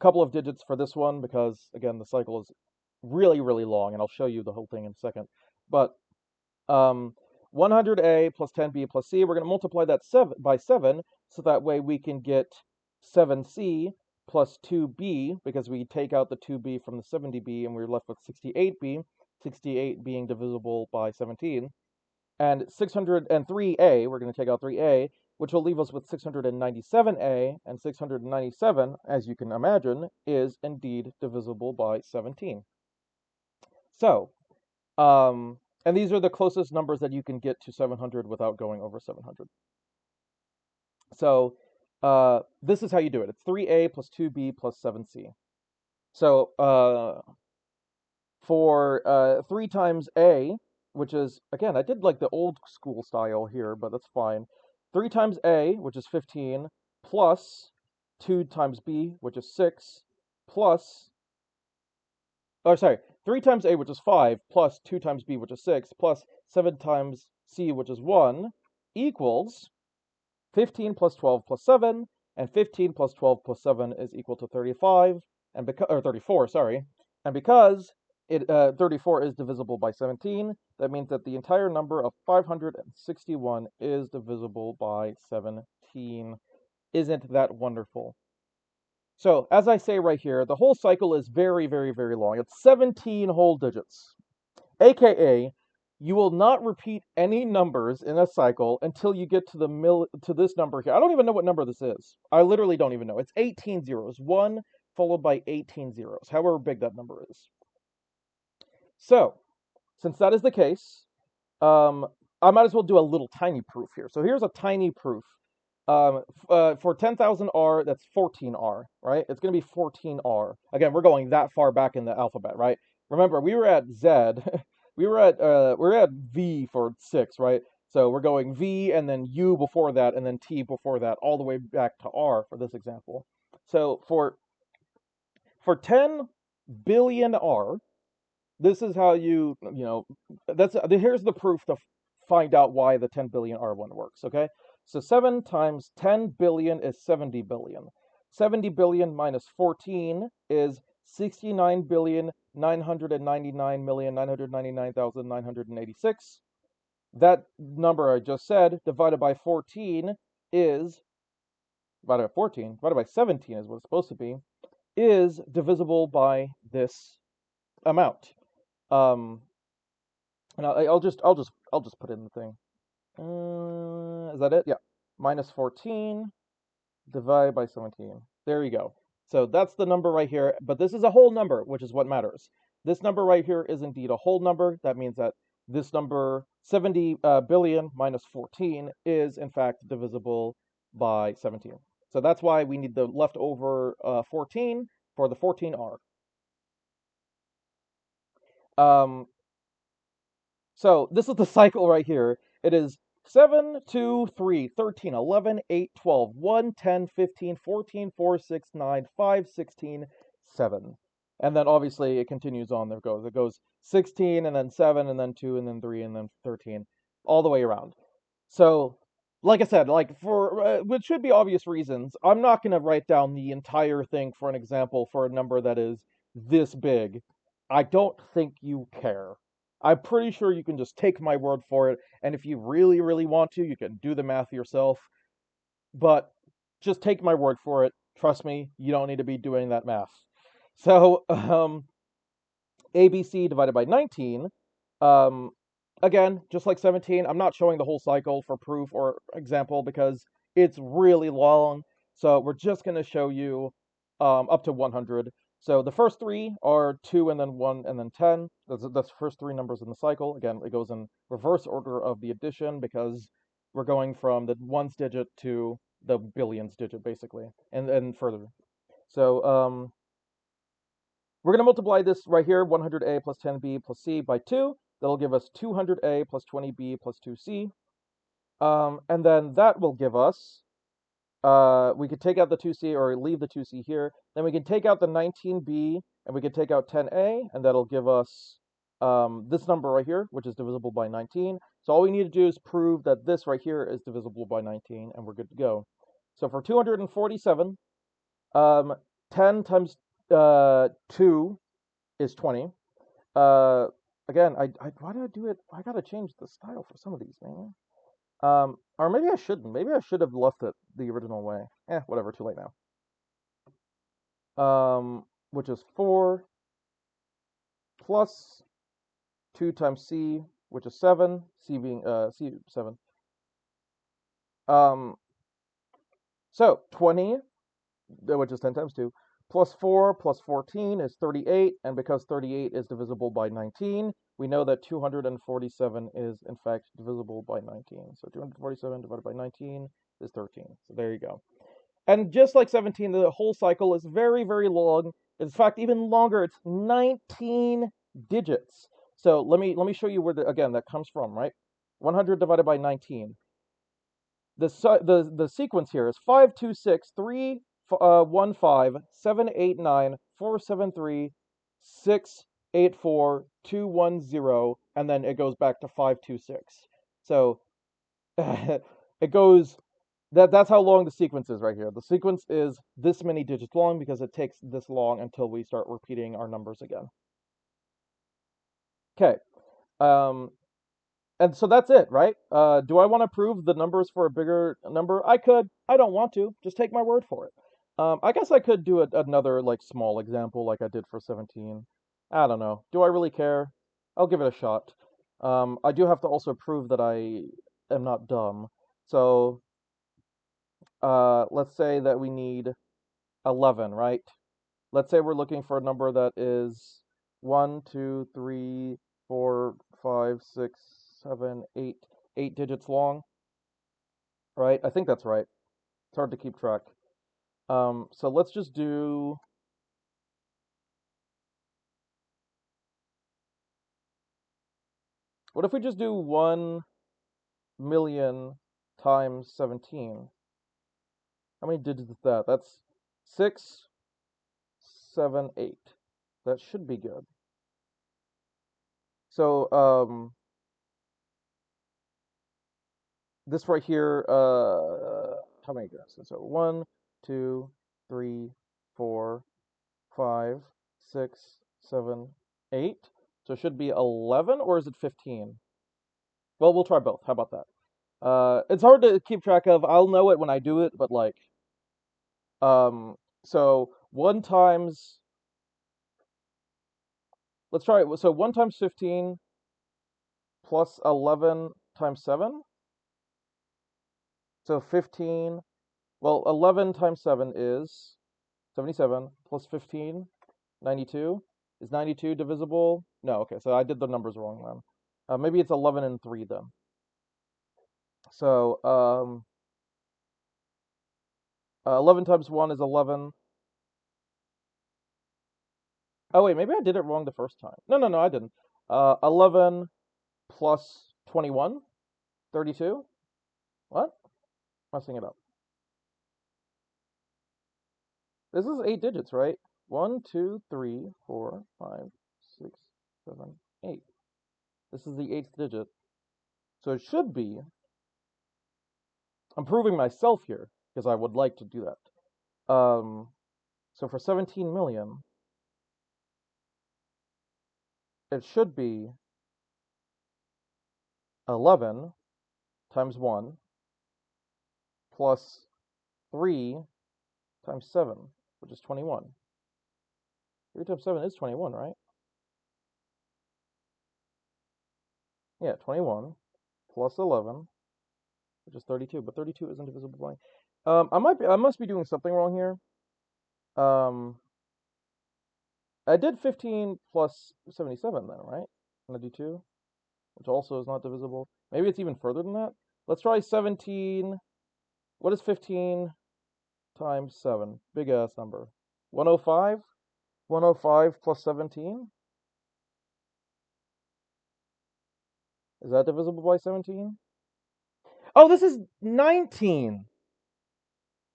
couple of digits for this one, because again the cycle is really long, and I'll show you the whole thing in a second. But 100A plus 10B plus C, we're going to multiply that by 7, so that way we can get 7C plus 2B, because we take out the 2B from the 70B and we're left with 68B, 68 being divisible by 17. And 603A, we're going to take out 3A, which will leave us with 697A, and 697, as you can imagine, is indeed divisible by 17. So, and these are the closest numbers that you can get to 700 without going over 700. So, this is how you do it. It's 3A plus 2B plus 7C. So, for 3 times A, which is, again, I did like the old school style here, but that's fine. 3 times A, which is 15, plus 2 times B, which is 6, plus, 3 times A, which is 5, plus 2 times B, which is 6, plus 7 times C, which is 1, equals 15 plus 12 plus 7, and 15 plus 12 plus 7 is equal to 35, or 34, sorry. And because 34 is divisible by 17, that means that the entire number of 561 is divisible by 17. Isn't that wonderful? So, as I say right here, the whole cycle is very long. It's 17 whole digits. AKA, you will not repeat any numbers in a cycle until you get to this number here. I don't even know what number this is. I literally don't even know. It's 18 zeros. 1 followed by 18 zeros, however big that number is. So, since that is the case, I might as well do a little tiny proof here. So here's a tiny proof. For 10,000 R, that's 14R, right? It's going to be 14R. Again, we're going that far back in the alphabet, right? Remember, we were at Z, we're at V for 6, right? So we're going V and then U before that and then T before that, all the way back to R for this example. So for 10 billion R, this is how here's the proof to find out why the 10 billion R1 works, okay? So 7 times 10 billion is 70 billion. 70 billion minus 14 is 69 billion 999,999,986. That number I just said divided by 14 is divided by 17 is what it's supposed to be, is divisible by this amount. Um, and I'll just put it in the thing. Is that it? Yeah. Minus 14 divided by 17. There you go. So that's the number right here. But this is a whole number, which is what matters. This number right here is indeed a whole number. That means that this number, 70 billion minus 14, is in fact divisible by 17. So that's why we need the leftover 14 for the 14R. Um, So this is the cycle right here. It is 7, 2, 3, 13, 11, 8, 12, 1, 10, 15, 14, 4, 6, 9, 5, 16, 7. And then obviously it continues on. There it goes. It goes 16 and then 7 and then 2 and then 3 and then 13 all the way around. So, like I said, like for which should be obvious reasons, I'm not going to write down the entire thing for an example for a number that is this big. I don't think you care. I'm pretty sure you can just take my word for it, and if you really, really want to, you can do the math yourself. But just take my word for it. Trust me, you don't need to be doing that math. So, ABC divided by 19. Um, Again, just like 17, I'm not showing the whole cycle for proof or example because it's really long. So we're just going to show you up to 100. So the first three are 2 and then 1 and then 10. That's the first three numbers in the cycle. Again, it goes in reverse order of the addition because we're going from the ones digit to the billions digit, basically, and further. So we're going to multiply this right here, 100a plus 10b plus c by 2. That'll give us 200a plus 20b plus 2c. And then that will give us, we could take out the 2c or leave the 2c here. Then we can take out the 19b and we can take out 10a, and that'll give us this number right here, which is divisible by 19. So all we need to do is prove that this right here is divisible by 19, and we're good to go. So for 247, 10 times 2 is 20. Uh, Again, why did I do it? I gotta change the style for some of these, man. Or maybe I shouldn't. Maybe I should have left it the original way. Whatever. Too late now. Which is 4 plus 2 times c, which is 7. C being c 7. Um, so 20, which is 10 times 2, plus 4 plus 14 is 38, and because 38 is divisible by 19, we know that 247 is in fact divisible by 19. So 247 divided by 19 is 13. So there you go. And just like 17, the whole cycle is very, very long. In fact, even longer. It's 19 digits. So let me show you where again that comes from, right? 100 divided by 19. The sequence here is 5, 2, 6, 3, 1, 5, 7, 8, 9, 4, 7, 3, 6, 8, 4, 2, 1, 0, and then it goes back to 5, 2, 6. So it goes that's how long the sequence is right here. The sequence is this many digits long because it takes this long until we start repeating our numbers again. Okay. Um, and so that's it, right? Do I want to prove the numbers for a bigger number? I could. I don't want to. Just take my word for it. I guess I could do another like small example like I did for 17. I don't know. Do I really care? I'll give it a shot. I do have to also prove that I am not dumb. So let's say that we need 11, right? Let's say we're looking for a number that is 1, 2, 3, 4, 5, 6, 7, 8 digits long, right? I think that's right. It's hard to keep track. So let's just do. What if we just do 1,000,000 times 17? How many digits is that? That's 6, 7, 8. That should be good. So, this right here, how many guesses? So 1, 2, 3, 4, 5, 6, 7, 8. So it should be 11, or is it 15? Well, we'll try both. How about that? It's hard to keep track of. I'll know it when I do it, but like, so 1 times, let's try it. So 1 times 15 plus 11 times 7. So 15, well, 11 times 7 is 77 plus 15, 92. Is 92 divisible? No, okay, so I did the numbers wrong then. Maybe it's 11 and 3 then. So, 11 times 1 is 11. Oh, wait, maybe I did it wrong the first time. No, I didn't. 11 plus 21, 32. What? Messing it up. This is 8 digits, right? 1, 2, 3, 4, 5, 6, 7, 8. This is the 8th digit. So it should be. I'm proving myself here because I would like to do that. So for 17 million, it should be 11 times 1 plus 3 times 7, which is 21. 3 times 7 is 21, right? Yeah, 21 plus 11, which is 32, but 32 isn't divisible by. I must be doing something wrong here. I did 15 plus 77 then, right? And I do 2, which also is not divisible. Maybe it's even further than that. Let's try 17. What is 15 times 7? Big ass number. 105? 105 plus 17? Is that divisible by 17? Oh, this is 19.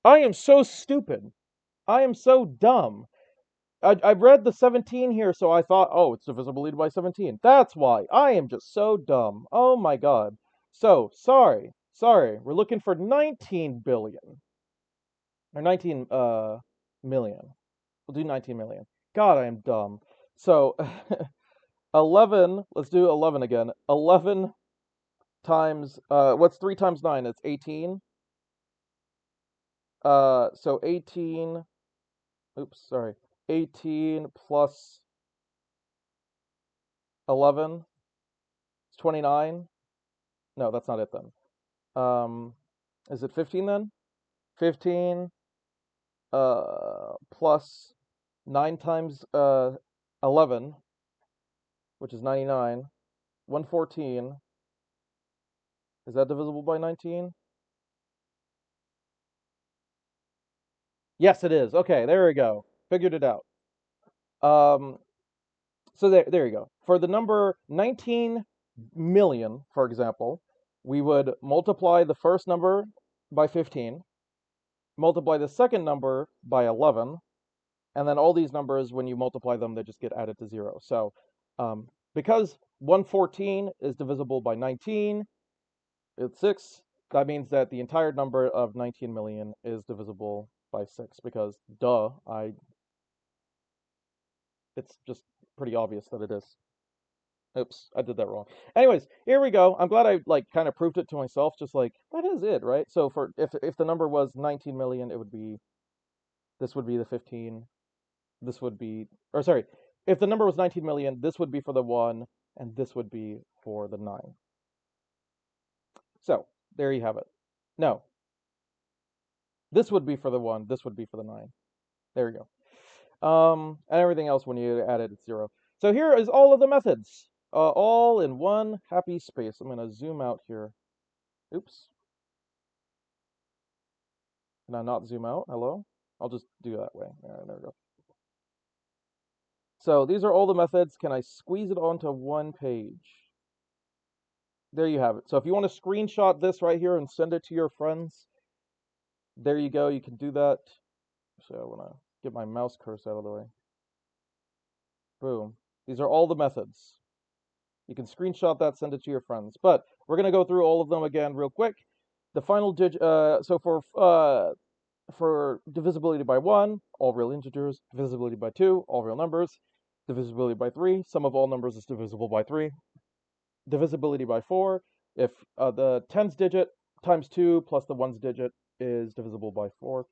I am so stupid. I am so dumb. I read the 17 here, so I thought, oh, it's divisible by 17. That's why. I am just so dumb. Oh my god. So, sorry. We're looking for 19 billion. Or 19 million. We'll do 19 million. God, I am dumb. So, 11, let's do 11 again. 11 times, what's 3 times 9? It's 18. So 18, oops, sorry. 18 plus 11 is 29. No, that's not it then. Is it 15 then? 15 plus 9 times 11, which is 99. 114. Is that divisible by 19? Yes, it is. Okay, there we go. Figured it out. Um, so there you go. For the number 19 million, for example, we would multiply the first number by 15, multiply the second number by 11, and then all these numbers, when you multiply them, they just get added to 0. So because 114 is divisible by 19, it's 6. That means that the entire number of 19 million is divisible by 6 because, duh, it's just pretty obvious that it is. Oops, I did that wrong. Anyways, here we go. I'm glad I like kind of proved it to myself. Just like that is it, right? So for if the number was 19 million, it would be this would be the 15. This would be, or sorry, if the number was 19 million, this would be for the 1, and this would be for the 9. So there you have it. No, this would be for the 1. This would be for the 9. There you go. And everything else when you add it, it's 0. So here is all of the methods, all in one happy space. I'm gonna zoom out here. Oops. Can I not zoom out? Hello? I'll just do that way. There we go. So these are all the methods. Can I squeeze it onto one page? There you have it. So if you want to screenshot this right here and send it to your friends, there you go. You can do that. So I want to get my mouse cursor out of the way. Boom. These are all the methods. You can screenshot that, send it to your friends. But we're going to go through all of them again real quick. The final digit, so for divisibility by 1, all real integers. Divisibility by 2, all real numbers. Divisibility by 3, sum of all numbers is divisible by 3. Divisibility by 4, if the tens digit times 2 plus the ones digit is divisible by 4.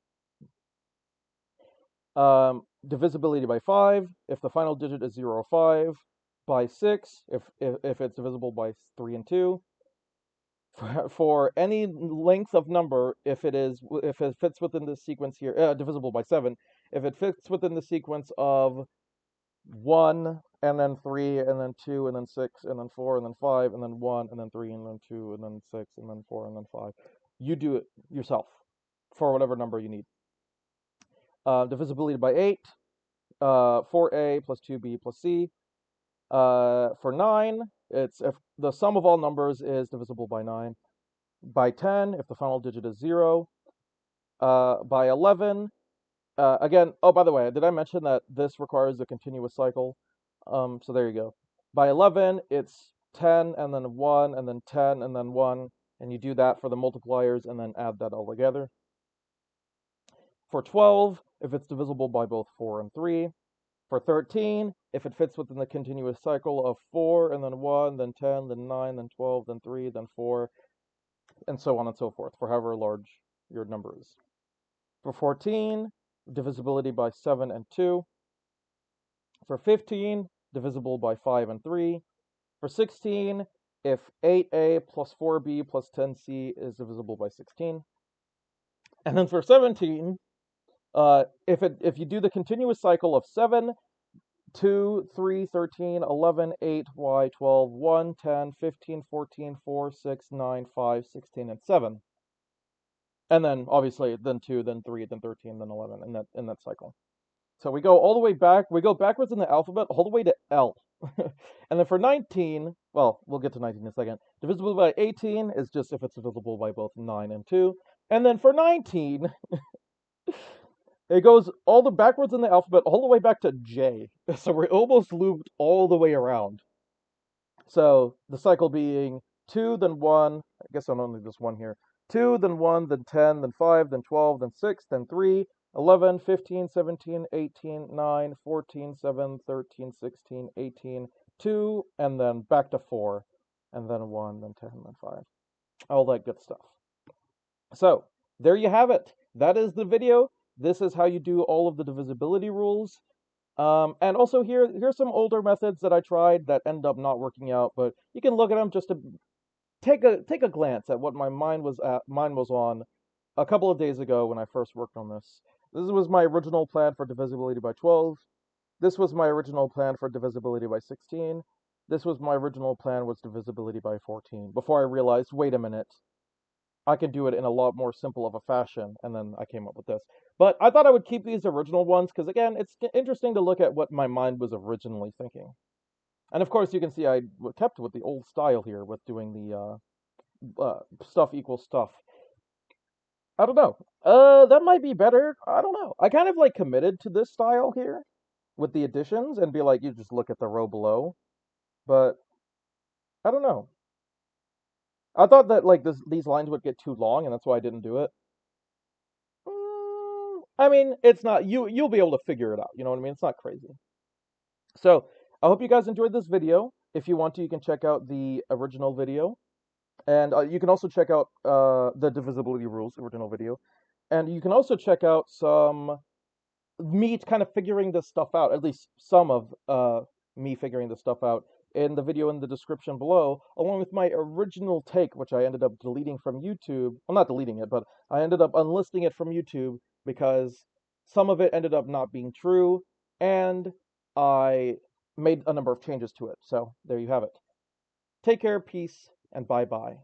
Divisibility by 5, if the final digit is 0 or 5. By 6, if it's divisible by 3 and 2. For any length of number, if it fits within the sequence here, divisible by 7, if it fits within the sequence of 1 and then 3 and then 2 and then 6 and then 4 and then 5 and then 1 and then 3 and then 2 and then 6 and then 4 and then 5. You do it yourself for whatever number you need. Divisibility by 8, 4a plus 2b plus c. For 9, it's if the sum of all numbers is divisible by 9. By 10, if the final digit is 0. By 11, again, oh, by the way, did I mention that this requires a continuous cycle? So there you go. By 11, it's 10 and then 1 and then 10 and then 1, and you do that for the multipliers and then add that all together. For 12, if it's divisible by both 4 and 3. For 13, if it fits within the continuous cycle of 4 and then 1, then 10, then 9, then 12, then 3, then 4, and so on and so forth, for however large your number is. For 14, divisibility by 7 and 2. For 15, divisible by 5 and 3. For 16, if 8a plus 4b plus 10c is divisible by 16. And then for 17, if you do the continuous cycle of 7, 2, 3, 13, 11, 8, y, 12, 1, 10, 15, 14, 4, 6, 9, 5, 16, and 7. And then, obviously, then 2, then 3, then 13, then 11, in that cycle. So we go all the way back. We go backwards in the alphabet all the way to L. And then for 19, well, we'll get to 19 in a second. Divisible by 18 is just if it's divisible by both 9 and 2. And then for 19, it goes all the backwards in the alphabet all the way back to J. So we're almost looped all the way around. So the cycle being 2, then 1. I guess I'm only just 1 here. 2, then 1, then 10, then 5, then 12, then 6, then 3, 11, 15, 17, 18, 9, 14, 7, 13, 16, 18, 2, and then back to 4, and then 1, then 10, then 5. All that good stuff. So, there you have it. That is the video. This is how you do all of the divisibility rules. And also here's some older methods that I tried that end up not working out, but you can look at them just to take a glance at what my mind was on a couple of days ago when I first worked on this. This was my original plan for divisibility by 12. This was my original plan for divisibility by 16. This was my original plan was divisibility by 14. Before I realized, wait a minute, I can do it in a lot more simple of a fashion, and then I came up with this. But I thought I would keep these original ones, because again, it's interesting to look at what my mind was originally thinking. And of course, you can see I kept with the old style here with doing the stuff equals stuff. I don't know. That might be better. I don't know. I kind of like committed to this style here with the additions and be like, you just look at the row below. But I don't know. I thought that like these lines would get too long, and that's why I didn't do it. I mean, it's not you'll be able to figure it out. You know what I mean? It's not crazy. So I hope you guys enjoyed this video. If you want to, you can check out the original video, and you can also check out the divisibility rules original video, and you can also check out some me kind of figuring this stuff out. At least some of me figuring this stuff out in the video in the description below, along with my original take, which I ended up deleting from YouTube. Well, not deleting it, but I ended up unlisting it from YouTube because some of it ended up not being true, and I made a number of changes to it. So there you have it. Take care, peace, and bye-bye.